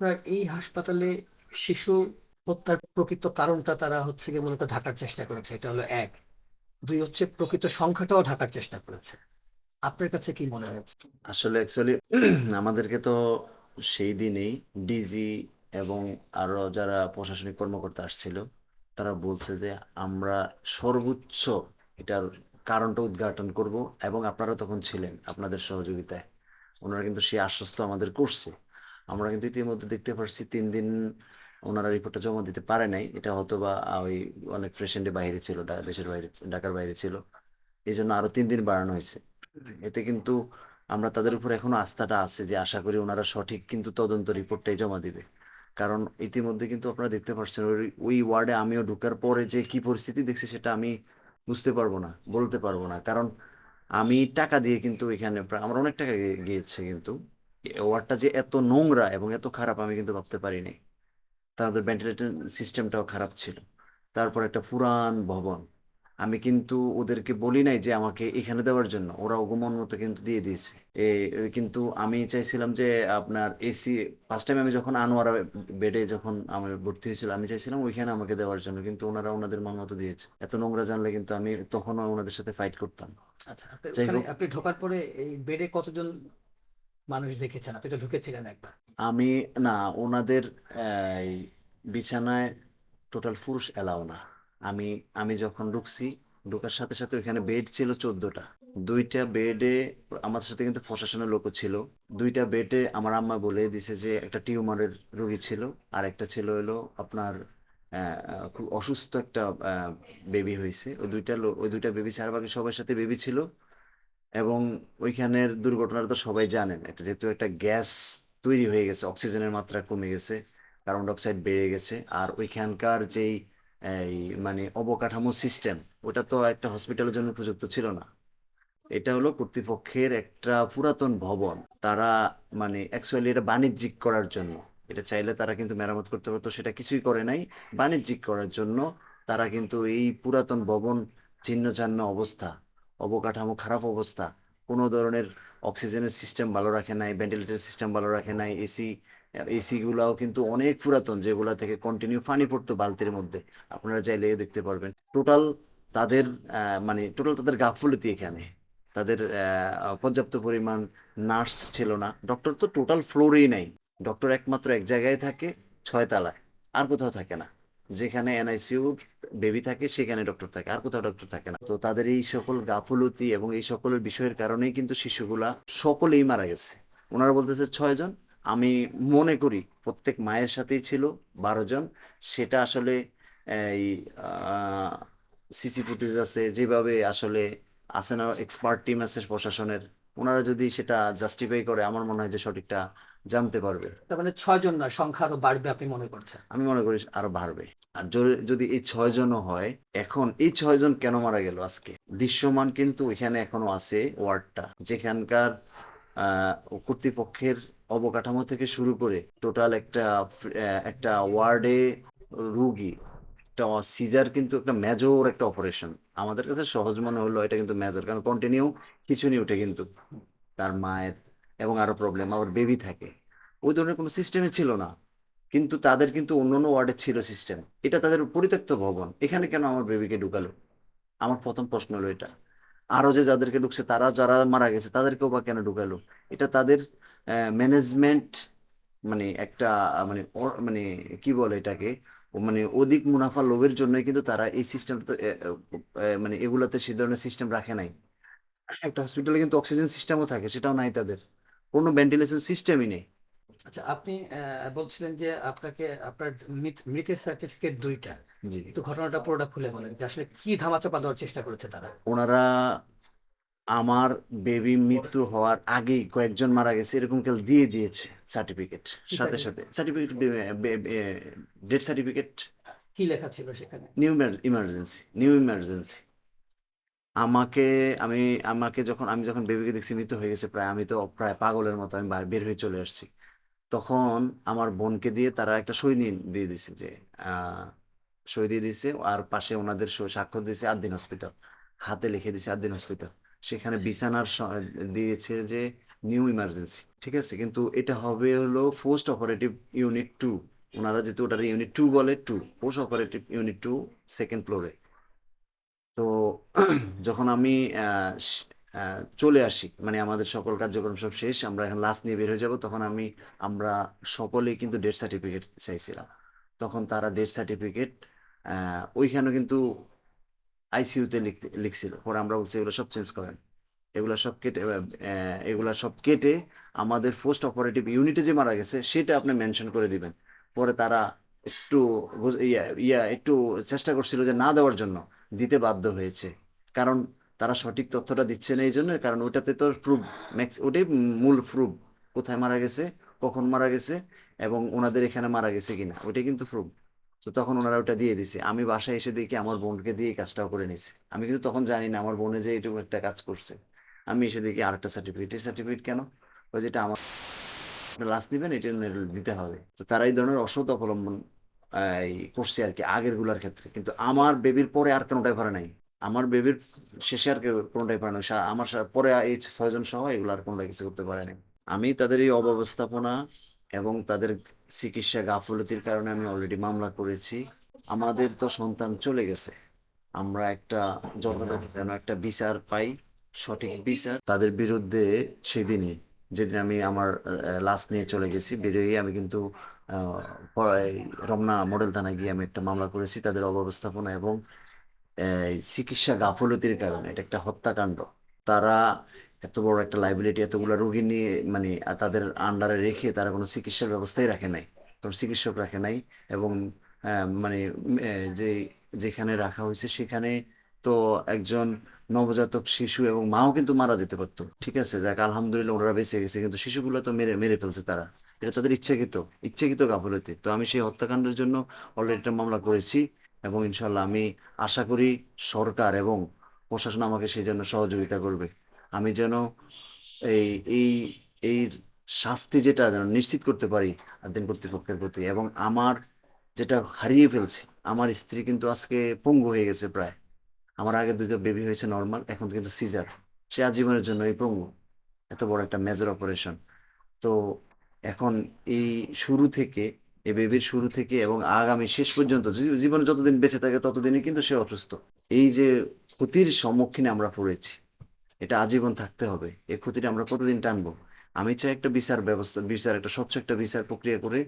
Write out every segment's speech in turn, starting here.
আপনার এই হাসপাতালে শিশু হত্যার প্রকৃত কারণটা তারা হচ্ছে গিয়ে মূলত ঢাকার চেষ্টা করেছে, এটা হলো এক। দুই হচ্ছে প্রকৃত সংখ্যাটাও ঢাকার চেষ্টা করেছে। আপনার কাছে কি মনে হয়েছে? আসলে অ্যাকচুয়ালি আমাদেরকে তো সেই দিনেই ডিজি এবং আরো যারা প্রশাসনিক কর্মকর্তা আসছিল, তারা বলছে যে আমরা সর্বোচ্চ এটার কারণটা উদ্ঘাটন করব, এবং আপনারা তখন ছিলেন আপনাদের সহযোগিতায়। ওনারা কিন্তু সেই আশ্বস্ত আমাদের করছে। আমরা কিন্তু ইতিমধ্যে দেখতে পাচ্ছি 3 দিন ওনারা রিপোর্টটা জমা দিতে পারে নাই। এটা হয়তো বা ওই অনেক পেশেন্টে বাইরে ছিল, দেশের বাইরে, ঢাকার বাইরে ছিল, এই জন্য আরো 3 দিন বাড়ানো হয়েছে। এতে কিন্তু আমরা তাদের উপর এখনো আস্থাটা আছে যে আশা করি ওনারা সঠিক কিন্তু তদন্ত রিপোর্টটাই জমা দিবে। কারণ ইতিমধ্যে কিন্তু আপনারা দেখতে পাচ্ছেন ওই ওই ওয়ার্ডে আমিও ঢোকার পরে যে কি পরিস্থিতি দেখছি সেটা আমি বুঝতে পারবো না, বলতে পারবো না। কারণ আমি টাকা দিয়ে কিন্তু এখানে আমার অনেক টাকা গিয়েছে, কিন্তু ওয়ার্ডটা যে এত নোংরা এবং এত খারাপ আমি কিন্তু ভাবতে পারিনি। তাদের ভেন্টিলেটর সিস্টেমটাও খারাপ ছিল। তারপর একটা পুরান ভবন, আমি কিন্তু ওদেরকে বলি নাই যে আমাকে এখানে দেওয়ার জন্য, ওরা ওগমন মতো কিন্তু দিয়ে দিয়েছে। কিন্তু আমি চাইছিলাম যে আপনার এসি, ফার্স্ট টাইম আমি যখন আনোয়ারা বেডে যখন আমি ভর্তি হয়েছিল, আমি চাইছিলাম ওইখানে আমাকে দেওয়ার জন্য, কিন্তু ওনারা ওনাদের মন মতো দিয়েছে। এত নোংরা জানলে কিন্তু আমি তখনও ওনাদের সাথে ফাইট করতাম। আচ্ছা, আপনি যাই ওখানে হোক, আপনি ঢোকার পরে এই বেডে কতজন মানুষ দেখেছেন? আপনি তো ঢুকেছিলেন একবার। আমি না, ওনাদের এই বিছানায় টোটাল পুরুষ এলাও না। আমি আমি যখন ঢুকছি, ঢোকার সাথে সাথে ওইখানে বেড ছিল 14টা। দুইটা বেডে আমার সাথে কিন্তু প্রশাসনের লোকও ছিল। দুইটা বেডে আমার আম্মা বলে দিছে যে একটা টিউমারের রোগী ছিল, আর একটা ছিল হলো আপনার খুব অসুস্থ একটা বেবি হয়েছে। ওই দুইটা বেবি ছাড়া বাকি সবার সাথে বেবি ছিল। এবং ওইখানের দুর্ঘটনাটা তো সবাই জানেন, এটা যেহেতু একটা গ্যাস তৈরি হয়ে গেছে, অক্সিজেনের মাত্রা কমে গেছে, কার্বন ডাইঅক্সাইড বেড়ে গেছে। আর ওইখানকার যেই এই মানে অবকাঠামো সিস্টেম, ওটা তো একটা হসপিটালের জন্য উপযুক্ত ছিল না। এটা হলো কর্তৃপক্ষের একটা পুরাতন ভবন। তারা মানে অ্যাকচুয়ালি এটা বাণিজ্যিক করার জন্য, এটা চাইলে তারা কিন্তু মেরামত করতে পারতো, সেটা কিছুই করে নাই। বাণিজ্যিক করার জন্য তারা কিন্তু এই পুরাতন ভবন ছিন্নছান্ন অবস্থা, অবকাঠামো খারাপ অবস্থা, কোনো ধরনের অক্সিজেনের সিস্টেম ভালো রাখে নাই, ভেন্টিলেটর সিস্টেম ভালো রাখে নাই, এসি গুলাও কিন্তু অনেক পুরাতন, যেগুলা থেকে কন্টিনিউ পানি পড়তো বালতির মধ্যে। আপনারা চাইলে দেখতে পারবেন। টোটাল তাদের টোটাল তাদের গাফিলতি এখানে। তাদের পর্যাপ্ত পরিমাণ নার্স ছিল না। ডক্টর তো টোটাল ফ্লোরেই নাই। ডক্টর একমাত্র এক জায়গায় থাকে, 6 তলায়, আর কোথাও থাকে না। যেখানে এনআইসিইউ বেবি থাকে সেখানে ডক্টর থাকে, আর কোথাও ডক্টর থাকে না। তো তাদের এই সকল গাফলতি এবং এই সকলের বিষয়ের কারণেই কিন্তু শিশুগুলা সকলেই মারা গেছে। ওনারা বলতেছে 6 জন, আমি মনে করি প্রত্যেক মায়ের সাথেই ছিল 12 জন। সেটা আসলে এই সিসি ফুটেজ আছে, যেভাবে আসলে আছে না, এক্সপার্ট টিম আছে প্রশাসনের, ওনারা যদি সেটা জাস্টিফাই করে আমার মনে হয় যে সঠিকটা জানতে পারবে। তার মানে 6 জন না, সংখ্যা আরো বাড়বে আপনি মনে করছেন? আমি মনে করি আরো বাড়বে। আর যদি এই 6 জনও হয়, এখন এই 6 জন কেন মারা গেল আজকে? দৃশ্যমান কিন্তু এখানে এখনো আছে ওয়ার্ডটা, যেখানকার কর্তৃপক্ষের অবকাঠামো থেকে শুরু করে টোটাল একটা ওয়ার্ডে রুগী, একটা সিজার কিন্তু একটা মেজর একটা অপারেশন। আমাদের কাছে সহজ মনে হলো, এটা কিন্তু মেজর, কারণ কন্টিনিউ খিঁচুনি উঠে কিন্তু তার মায়ের, এবং আরো প্রবলেম, আবার বেবি থাকে। ওই ধরনের কোনো সিস্টেমে ছিল না। কিন্তু তাদের কিন্তু অন্যান্য ওয়ার্ডে ছিল সিস্টেম। এটা তাদের পরিত্যক্ত ভবন, এখানে কেন আমার বেবিকে ঢুকালো? আমার প্রথম প্রশ্ন হলো এটা। আরো যে যাদেরকে ঢুকছে, তারা যারা মারা গেছে তাদেরকেও বা কেন ঢুকালো? এটা তাদের ম্যানেজমেন্ট, একটা মানে কি বলে এটাকে, অধিক মুনাফা লোভের জন্যই কিন্তু তারা এই সিস্টেমটা এগুলাতে সে ধরনের সিস্টেম রাখে নাই। একটা হসপিটালে কিন্তু অক্সিজেন সিস্টেমও থাকে, সেটাও নাই তাদের। কোনো ভেন্টিলেশন সিস্টেমই নেই। আচ্ছা, আপনি বলছিলেন যে আপনাকে আপনার মৃতের সার্টিফিকেট দুইটা। জি। একটু ঘটনাটা পুরোটা খুলে বলেন যে আসলে কি ধামাচাপা দেওয়ার চেষ্টা করেছে তারা। ওনারা আমার বেবি মৃত্যু হওয়ার আগেই কয়েকজন মারা গেছে এরকম কেউ দিয়ে দিয়েছে সার্টিফিকেট, কি সাথে সাথে সার্টিফিকেট? সার্টিফিকেট, ডেথ সার্টিফিকেট, কি লেখা ছিল সেখানে? New emergency. আমাকে আমি যখন বেবিকে দেখছি মৃত্যু হয়ে গেছে প্রায়, আমি তো প্রায় পাগলের মতো আমি বের হয়ে চলে আসছি। তখন আমার বোনকে দিয়ে তারা একটা সই দিয়ে দিছে যে আহ, সই দিয়ে দিছে, আর পাশে ওনাদের স্বাক্ষর দিয়েছে আদ্দিন হসপিটাল, হাতে লিখে দিছে আদ্দিন হসপিটাল। সেখানে বিছানার দিয়েছে যে নিউ ইমার্জেন্সি, ঠিক আছে, কিন্তু এটা হবে হলো পোস্ট অপারেটিভ ইউনিট 2। ওনারা যেহেতু ওটার ইউনিট 2 বলে, পোস্ট অপারেটিভ ইউনিট 2, সেকেন্ড ফ্লোরে। তো যখন আমি চলে আসি, মানে আমাদের সকল কার্যক্রম সব শেষ, আমরা এখন লাস্ট নিয়ে বের হয়ে যাব, তখন আমরা সকলেই কিন্তু ডেথ সার্টিফিকেট চাইছিলাম। তখন তারা ডেথ সার্টিফিকেট ওইখানে কিন্তু আইসিইউতে লিখছিল। পরে আমরা বলছি এগুলো সব চেঞ্জ করেন, এগুলা সব কেটে আমাদের পোস্ট অপারেটিভ ইউনিটে যে মারা গেছে সেটা আপনি মেনশন করে দিবেন। পরে তারা একটু একটু চেষ্টা করছিল যে না দেওয়ার জন্য, দিতে বাধ্য হয়েছে। কারণ তারা সঠিক তথ্যটা দিচ্ছে না এই জন্য, কারণ ওটাতে তো প্রুফ, ওটাই মূল প্রুফ, কোথায় মারা গেছে, কখন মারা গেছে, এবং ওনাদের এখানে মারা গেছে কিনা, ওইটাই কিন্তু প্রুফ। তো তখন ওনারা ওটা দিয়ে দিছে। আমি বাসায় এসে দেখি আমার বোনকে দিয়ে এই কাজটাও করে নিছে। আমি কিন্তু তখন জানি না আমার বোনে যে এইটুকু একটা কাজ করছে। আমি এসে দেখি আরেকটা সার্টিফিকেট। এই সার্টিফিকেট কেন? ওই যেটা আমার লাস্ট নিবেন এটা দিতে হবে। তো তারা এই ধরনের অসৎ অবলম্বন করছে আর কি আগের গুলার ক্ষেত্রে। কিন্তু আমার বেবির পরে আর কোনোটাই পারে নাই। আমার বেবির শেষে আর কেউ কোনোটাই পারে নাই। পরে এই 6 জন সহ এগুলো আর কোনোটা কিছু করতে পারে নাই। আমি তাদের এই অব্যবস্থাপনা এবং তাদের চিকিৎসা গাফলতির কারণে আমি অলরেডি মামলা করেছি। আমাদের তো সন্তান চলে গেছে, আমরা একটা যেন একটা বিচার পাই, সঠিক বিচার তাদের বিরুদ্ধে। সেদিনই, যেদিন আমি আমার লাশ নিয়ে চলে গেছি, বেরিয়ে আমি কিন্তু এই রমনা মডেল থানায় গিয়ে আমি একটা মামলা করেছি তাদের অব্যবস্থাপনা এবং চিকিৎসা গাফলতির কারণে। এটা একটা হত্যাকাণ্ড। তারা এত বড় একটা লাইবিলিটি, এতগুলো রোগী নিয়ে, মানে তাদের আন্ডারে রেখে তারা কোনো চিকিৎসার ব্যবস্থাই রাখে নাই, কোনো চিকিৎসক রাখে নাই। এবং মানে যে যেখানে রাখা হয়েছে সেখানে তো একজন নবজাতক শিশু এবং মাও কিন্তু মারা যেতে পারতো। ঠিক আছে, যাক আলহামদুলিল্লাহ ওনারা বেঁচে গেছে, কিন্তু শিশুগুলো তো মেরে মেরে ফেলছে তারা। এটা তাদের ইচ্ছাকৃত, ইচ্ছাকৃত গাফলতি। তো আমি সেই হত্যাকাণ্ডের জন্য অলরেডি একটা মামলা করেছি, এবং ইনশাল্লাহ আমি আশা করি সরকার এবং প্রশাসন আমাকে সেই জন্য সহযোগিতা করবে। আমি যেন এই এই এই শাস্তি যেটা যেন নিশ্চিত করতে পারি আদেন কর্তৃপক্ষের প্রতি। এবং আমার যেটা হারিয়ে ফেলছি, আমার স্ত্রী কিন্তু আজকে পঙ্গু হয়ে গেছে প্রায়। আমার আগে দুটো বেবি হয়েছে নর্মাল, এখন কিন্তু সিজার। সে আজীবনের জন্য এই পঙ্গু, এত বড় একটা মেজর অপারেশন। তো এখন এই শুরু থেকে, এই বেবির শুরু থেকে এবং আগামী শেষ পর্যন্ত, জীবনে যতদিন বেঁচে থাকে ততদিনই কিন্তু সে অসুস্থ। এই যে ক্ষতির সম্মুখীন আমরা পড়েছি, এটা আজীবন থাকতে হবে। এই ক্ষতিটা আমরা কতদিন টানবো? আমি চাই একটা বিচার ব্যবস্থা, একটা স্বচ্ছ একটা বিচার প্রক্রিয়া করে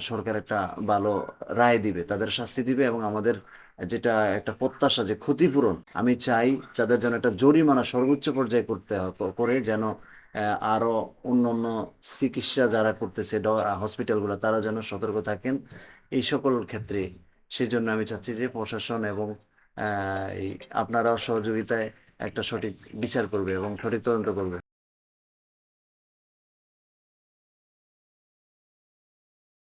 সরকার একটা ভালো রায় দিবে, তাদের শাস্তি দিবে, এবং আমাদের যেটা একটা প্রত্যাশা যে ক্ষতিপূরণ, আমি চাই যাদের যেন একটা জরিমানা সর্বোচ্চ পর্যায়ে করে যেন আরো অন্যান্য চিকিৎসা যারা করতেছে হসপিটালগুলো, তারা যেন সতর্ক থাকেন এই সকল ক্ষেত্রে। সেজন্য আমি চাচ্ছি যে প্রশাসন এবং এই আপনারাও সহযোগিতায় একটা সঠিক বিচার করবে এবং সঠিক তদন্ত করবে।